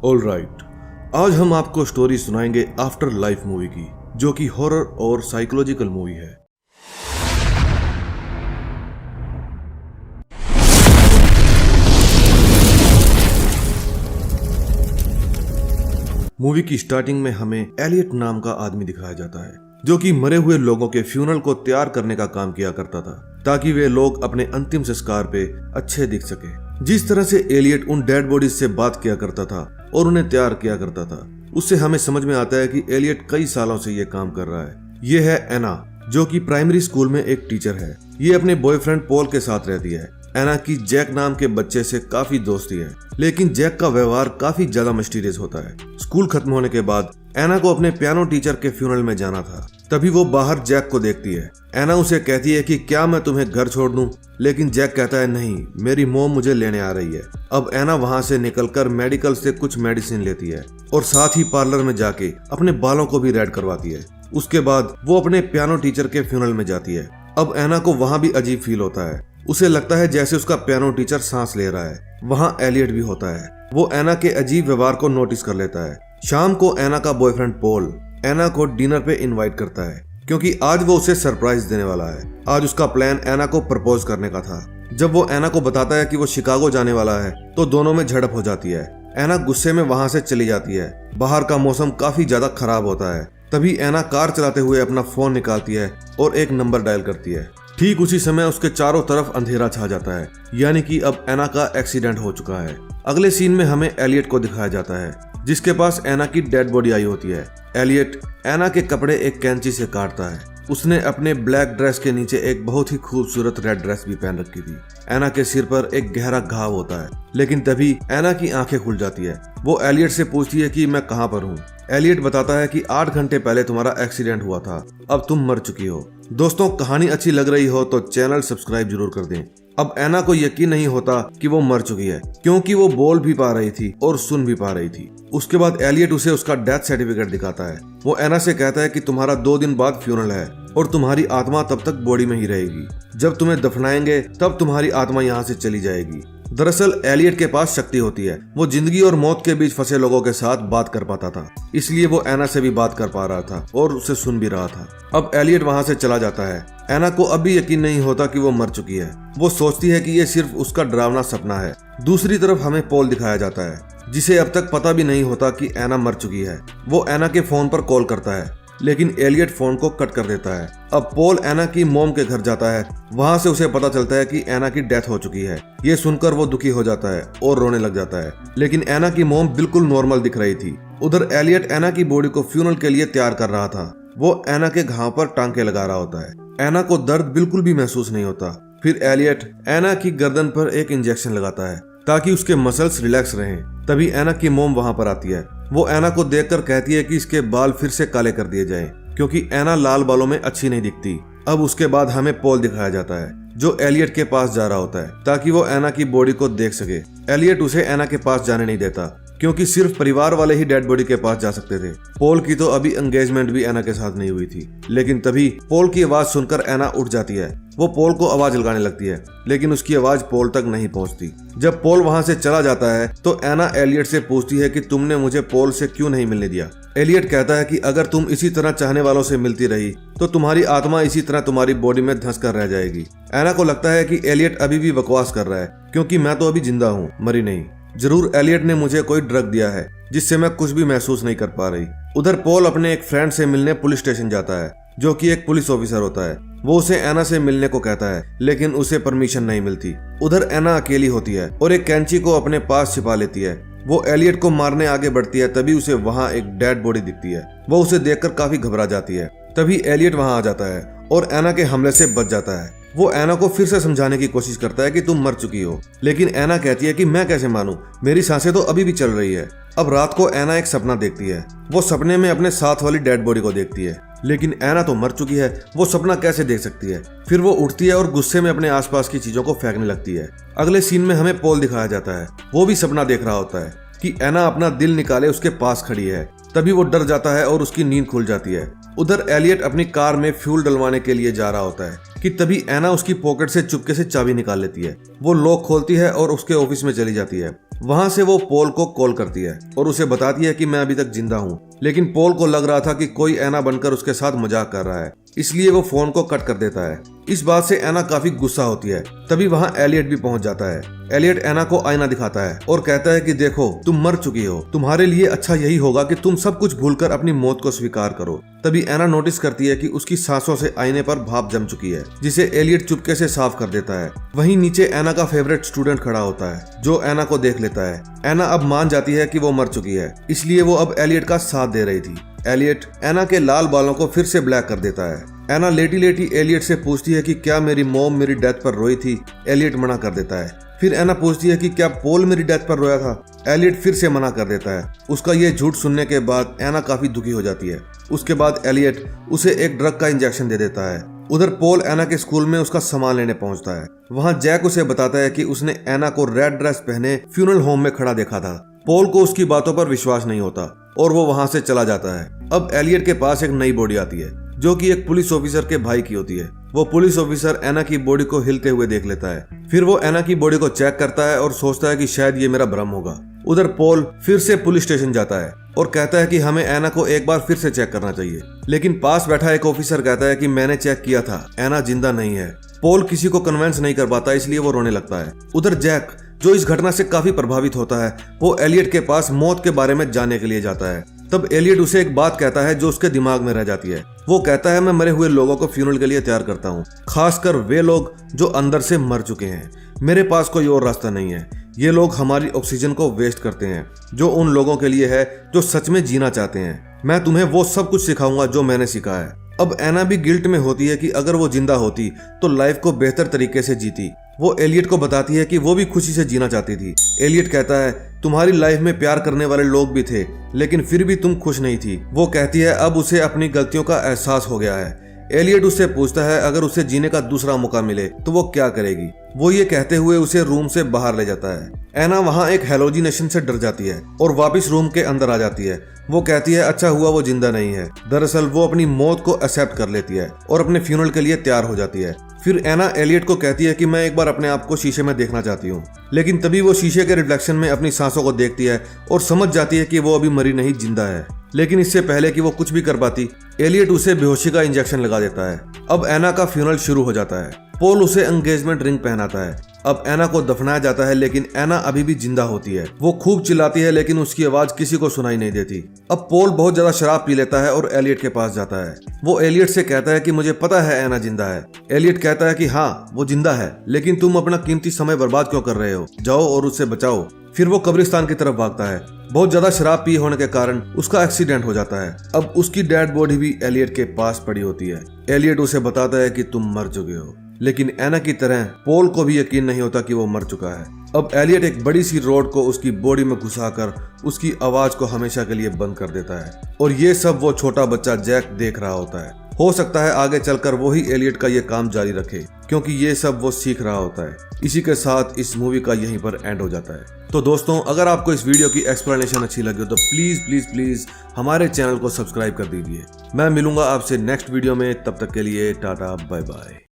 Alright, आज हम आपको स्टोरी सुनाएंगे आफ्टर लाइफ मूवी की, जो कि हॉरर और साइकोलॉजिकल मूवी है। मूवी की स्टार्टिंग में हमें एलियट नाम का आदमी दिखाया जाता है, जो कि मरे हुए लोगों के फ्यूनरल को तैयार करने का काम किया करता था, ताकि वे लोग अपने अंतिम संस्कार पे अच्छे दिख सके। जिस तरह से एलियट उन डेड बॉडीज से बात किया करता था और उन्हें तैयार किया करता था, उससे हमें समझ में आता है कि एलियट कई सालों से ये काम कर रहा है। ये है एना, जो कि प्राइमरी स्कूल में एक टीचर है। ये अपने बॉयफ्रेंड पॉल के साथ रहती है। एना की जैक नाम के बच्चे से काफी दोस्ती है, लेकिन जैक का व्यवहार काफी ज्यादा मिस्टीरियस होता है। स्कूल खत्म होने के बाद एना को अपने पियानो टीचर के फ्यूनरल में जाना था। तभी वो बाहर जैक को देखती है। एना उसे कहती है कि क्या मैं तुम्हें घर छोड़ दूं, लेकिन जैक कहता है नहीं, मेरी मॉम मुझे लेने आ रही है। अब एना वहां से निकलकर मेडिकल से कुछ मेडिसिन लेती है और साथ ही पार्लर में जाके अपने बालों को भी रेड करवाती है। उसके बाद वो अपने पियानो टीचर के फ्यूनरल में जाती है। अब एना को वहां भी अजीब फील होता है। उसे लगता है जैसे उसका पियानो टीचर सांस ले रहा है। वहां एलियट भी होता है। वो एना के अजीब व्यवहार को नोटिस कर लेता है। शाम को एना का बॉयफ्रेंड पॉल एना को डिनर पे इनवाइट करता है, क्योंकि आज वो उसे सरप्राइज देने वाला है। आज उसका प्लान एना को प्रपोज करने का था। जब वो एना को बताता है कि वो शिकागो जाने वाला है, तो दोनों में झड़प हो जाती है। एना गुस्से में वहां से चली जाती है। बाहर का मौसम काफी ज्यादा खराब होता है। तभी एना कार चलाते हुए अपना फोन निकालती है और एक नंबर डायल करती है। ठीक उसी समय उसके चारों तरफ अंधेरा छा जाता है, यानी कि अब एना का एक्सीडेंट हो चुका है। अगले सीन में हमें एलियट को दिखाया जाता है, जिसके पास एना की डेड बॉडी आई होती है। एलियट एना के कपड़े एक कैंची से काटता है। उसने अपने ब्लैक ड्रेस के नीचे एक बहुत ही खूबसूरत रेड ड्रेस भी पहन रखी थी। एना के सिर पर एक गहरा घाव होता है, लेकिन तभी एना की आंखें खुल जाती है। वो एलियट से पूछती है कि मैं कहाँ पर हूँ। एलियट बताता है कि 8 घंटे पहले तुम्हारा एक्सीडेंट हुआ था, अब तुम मर चुकी हो। दोस्तों, कहानी अच्छी लग रही हो तो चैनल सब्सक्राइब जरूर कर दें। अब एना को यकीन नहीं होता कि वो मर चुकी है, क्योंकि वो बोल भी पा रही थी और सुन भी पा रही थी। उसके बाद एलियट उसे उसका डेथ सर्टिफिकेट दिखाता है। वो एना से कहता है कि तुम्हारा 2 दिन बाद फ्यूनरल है और तुम्हारी आत्मा तब तक बॉडी में ही रहेगी। जब तुम्हें दफनाएंगे तब तुम्हारी आत्मा यहाँ से चली जाएगी। दरअसल एलियट के पास शक्ति होती है। वो जिंदगी और मौत के बीच फंसे लोगों के साथ बात कर पाता था, इसलिए वो एना से भी बात कर पा रहा था और उसे सुन भी रहा था। अब एलियट वहां से चला जाता है। एना को अभी यकीन नहीं होता कि वो मर चुकी है। वो सोचती है कि ये सिर्फ उसका डरावना सपना है। दूसरी तरफ हमें पॉल दिखाया जाता है, जिसे अब तक पता भी नहीं होता कि एना मर चुकी है। वो एना के फोन पर कॉल करता है, लेकिन एलियट फोन को कट कर देता है। अब पॉल एना की मॉम के घर जाता है। वहां से उसे पता चलता है कि एना की डेथ हो चुकी है। ये सुनकर वो दुखी हो जाता है और रोने लग जाता है, लेकिन एना की मॉम बिल्कुल नॉर्मल दिख रही थी। उधर एलियट एना की बॉडी को फ्यूनरल के लिए तैयार कर रहा था। वो एना के घाव पर टांके लगा रहा होता है। एना को दर्द बिल्कुल भी महसूस नहीं होता। फिर एलियट एना की गर्दन पर एक इंजेक्शन लगाता है, ताकि उसके मसल्स रिलैक्स रहें। तभी एना की मॉम वहां पर आती है। वो एना को देखकर कहती है कि इसके बाल फिर से काले कर दिए जाएं, क्योंकि एना लाल बालों में अच्छी नहीं दिखती। अब उसके बाद हमें पॉल दिखाया जाता है, जो एलियट के पास जा रहा होता है, ताकि वो एना की बॉडी को देख सके। एलियट उसे एना के पास जाने नहीं देता, क्योंकि सिर्फ परिवार वाले ही डेड बॉडी के पास जा सकते थे। पॉल की तो अभी एंगेजमेंट भी एना के साथ नहीं हुई थी। लेकिन तभी पॉल की आवाज सुनकर एना उठ जाती है। वो पॉल को आवाज लगाने लगती है, लेकिन उसकी आवाज पॉल तक नहीं पहुंचती। जब पॉल वहां से चला जाता है तो एना एलियट से पूछती है कि तुमने मुझे पॉल से क्यों नहीं मिलने दिया। एलियट कहता है कि अगर तुम इसी तरह चाहने वालों से मिलती रही तो तुम्हारी आत्मा इसी तरह तुम्हारी बॉडी में धंस कर रह जाएगी। एना को लगता है कि एलियट अभी भी बकवास कर रहा है, क्योंकि मैं तो अभी जिंदा हूँ, मरी नहीं। जरूर एलियट ने मुझे कोई ड्रग दिया है, जिससे मैं कुछ भी महसूस नहीं कर पा रही। उधर पॉल अपने एक फ्रेंड से मिलने पुलिस स्टेशन जाता है, जो कि एक पुलिस ऑफिसर होता है। वो उसे एना से मिलने को कहता है, लेकिन उसे परमिशन नहीं मिलती। उधर एना अकेली होती है और एक कैंची को अपने पास छिपा लेती है। वो एलियट को मारने आगे बढ़ती है, तभी उसे वहाँ एक डेड बॉडी दिखती है। वो उसे देखकर काफी घबरा जाती है। तभी एलियट वहाँ आ जाता है और एना के हमले से बच जाता है। वो एना को फिर से समझाने की कोशिश करता है कि तुम मर चुकी हो, लेकिन एना कहती है कि मैं कैसे मानूं, मेरी सांसें तो अभी भी चल रही है। अब रात को एना एक सपना देखती है। वो सपने में अपने साथ वाली डेड बॉडी को देखती है, लेकिन एना तो मर चुकी है। वो सपना कैसे देख सकती है। फिर वो उठती है और गुस्से में अपने आसपास की चीजों को फेंकने लगती है। अगले सीन में हमें पॉल दिखाया जाता है। वो भी सपना देख रहा होता है कि एना अपना दिल निकाले उसके पास खड़ी है। तभी वो डर जाता है और उसकी नींद खुल जाती है। उधर एलियट अपनी कार में फ्यूल डलवाने के लिए जा रहा होता है, कि तभी एना उसकी पॉकेट से चुपके से चाबी निकाल लेती है। वो लॉक खोलती है और उसके ऑफिस में चली जाती है। वहां से वो पॉल को कॉल करती है और उसे बताती है कि मैं अभी तक जिंदा हूँ। लेकिन पॉल को लग रहा था कि कोई एना बनकर उसके साथ मजाक कर रहा है, इसलिए वो फोन को कट कर देता है। इस बात से एना काफी गुस्सा होती है। तभी वहां एलियट भी पहुंच जाता है। एलियट एना को आईना दिखाता है और कहता है कि देखो तुम मर चुकी हो, तुम्हारे लिए अच्छा यही होगा कि तुम सब कुछ भूलकर अपनी मौत को स्वीकार करो। तभी एना नोटिस करती है कि उसकी सांसों से आईने पर भाप जम चुकी है, जिसे एलियट चुपके से साफ कर देता है। वहीं नीचे एना का फेवरेट स्टूडेंट खड़ा होता है, जो एना को देख लेता है। एना अब मान जाती है कि वो मर चुकी है, इसलिए वो अब एलियट का साथ दे रही थी। एलियट एना के लाल बालों को फिर से ब्लैक कर देता है। एना लेटी लेटी एलियट से पूछती है कि क्या मेरी मॉम मेरी डेथ पर रोई थी। एलियट मना कर देता है। फिर एना पूछती है कि क्या पॉल मेरी डेथ पर रोया था। एलियट फिर से मना कर देता है। उसका ये झूठ सुनने के बाद एना काफी दुखी हो जाती है। उसके बाद एलियट उसे एक ड्रग का इंजेक्शन दे देता है। उधर पॉल एना के स्कूल में उसका सामान लेने पहुंचता है। वहां जैक उसे बताता है कि उसने एना को रेड ड्रेस पहने फ्यूनरल होम में खड़ा देखा था। पॉल को उसकी बातों पर विश्वास नहीं होता और वो वहां से चला जाता है। अब एलियट के पास एक नई बॉडी आती है, जो कि एक पुलिस ऑफिसर के भाई की होती है। वो पुलिस ऑफिसर एना की बॉडी को हिलते हुए देख लेता है। फिर वो एना की बॉडी को चेक करता है और सोचता है कि शायद ये मेरा भ्रम होगा। उधर पॉल फिर से पुलिस स्टेशन जाता है और कहता है कि हमें एना को एक बार फिर से चेक करना चाहिए। लेकिन पास बैठा एक ऑफिसर कहता है कि मैंने चेक किया था, एना जिंदा नहीं है। पॉल किसी को कन्विंस नहीं कर पाता, इसलिए वो रोने लगता है। उधर जैक, जो इस घटना से काफी प्रभावित होता है, वो एलियट के पास मौत के बारे में जानने के लिए जाता है। तब एलियट उसे एक बात कहता है जो उसके दिमाग में रह जाती है। वो कहता है मैं मरे हुए लोगों को फ्यूनरल के लिए तैयार करता हूँ, खासकर वे लोग जो अंदर से मर चुके हैं। मेरे पास कोई और रास्ता नहीं है। ये लोग हमारी ऑक्सीजन को वेस्ट करते हैं, जो उन लोगों के लिए है जो सच में जीना चाहते हैं। मैं तुम्हें वो सब कुछ सिखाऊंगा जो मैंने सीखा है। अब एना भी गिल्ट में होती है कि अगर वो जिंदा होती तो लाइफ को बेहतर तरीके से जीती। वो एलियट को बताती है कि वो भी खुशी से जीना चाहती थी। एलियट कहता है तुम्हारी लाइफ में प्यार करने वाले लोग भी थे, लेकिन फिर भी तुम खुश नहीं थी। वो कहती है अब उसे अपनी गलतियों का एहसास हो गया है। एलियट उससे पूछता है अगर उसे जीने का दूसरा मौका मिले तो वो क्या करेगी। वो ये कहते हुए उसे रूम से बाहर ले जाता है। एना वहाँ एक हैलोजिनेशन से डर जाती है और वापस रूम के अंदर आ जाती है। वो कहती है अच्छा हुआ वो जिंदा नहीं है। दरअसल वो अपनी मौत को एक्सेप्ट कर लेती है और अपने फ्यूनरल के लिए तैयार हो जाती है। फिर एना एलियट को कहती है कि मैं एक बार अपने आप को शीशे में देखना चाहती हूँ। लेकिन तभी वो शीशे के रिफ्लेक्शन में अपनी सांसों को देखती है और समझ जाती है कि वो अभी मरी नहीं, जिंदा है। लेकिन इससे पहले कि वो कुछ भी कर पाती, एलियट उसे बेहोशी का इंजेक्शन लगा देता है। अब एना का फ्यूनरल शुरू हो जाता है। पॉल उसे एंगेजमेंट रिंग पहनाता है। अब एना को दफनाया जाता है, लेकिन एना अभी भी जिंदा होती है। वो खूब चिल्लाती है, लेकिन उसकी आवाज किसी को सुनाई नहीं देती। अब पॉल बहुत ज्यादा शराब पी लेता है और एलियट के पास जाता है। वो एलियट से कहता है कि मुझे पता है एना जिंदा है। एलियट कहता है कि हाँ वो जिंदा है, लेकिन तुम अपना कीमती समय बर्बाद क्यों कर रहे हो, जाओ और उससे बचाओ। फिर वो कब्रिस्तान की तरफ भागता है। बहुत ज्यादा शराब पी होने के कारण उसका एक्सीडेंट हो जाता है। अब उसकी डेड बॉडी भी एलियट के पास पड़ी होती है। एलियट उसे बताता है कि तुम मर चुके हो, लेकिन एना की तरह पॉल को भी यकीन नहीं होता कि वो मर चुका है। अब एलियट एक बड़ी सी रोड को उसकी बॉडी में घुसाकर उसकी आवाज को हमेशा के लिए बंद कर देता है। और ये सब वो छोटा बच्चा जैक देख रहा होता है। हो सकता है आगे चलकर वही एलियट का ये काम जारी रखे, क्योंकि ये सब वो सीख रहा होता है। इसी के साथ इस मूवी का यहीं पर एंड हो जाता है। तो दोस्तों, अगर आपको इस वीडियो की एक्सप्लेनेशन अच्छी लगी हो तो प्लीज प्लीज प्लीज हमारे चैनल को सब्सक्राइब कर दीजिए। मैं मिलूंगा आपसे नेक्स्ट वीडियो में, तब तक के लिए टाटा बाय बाय।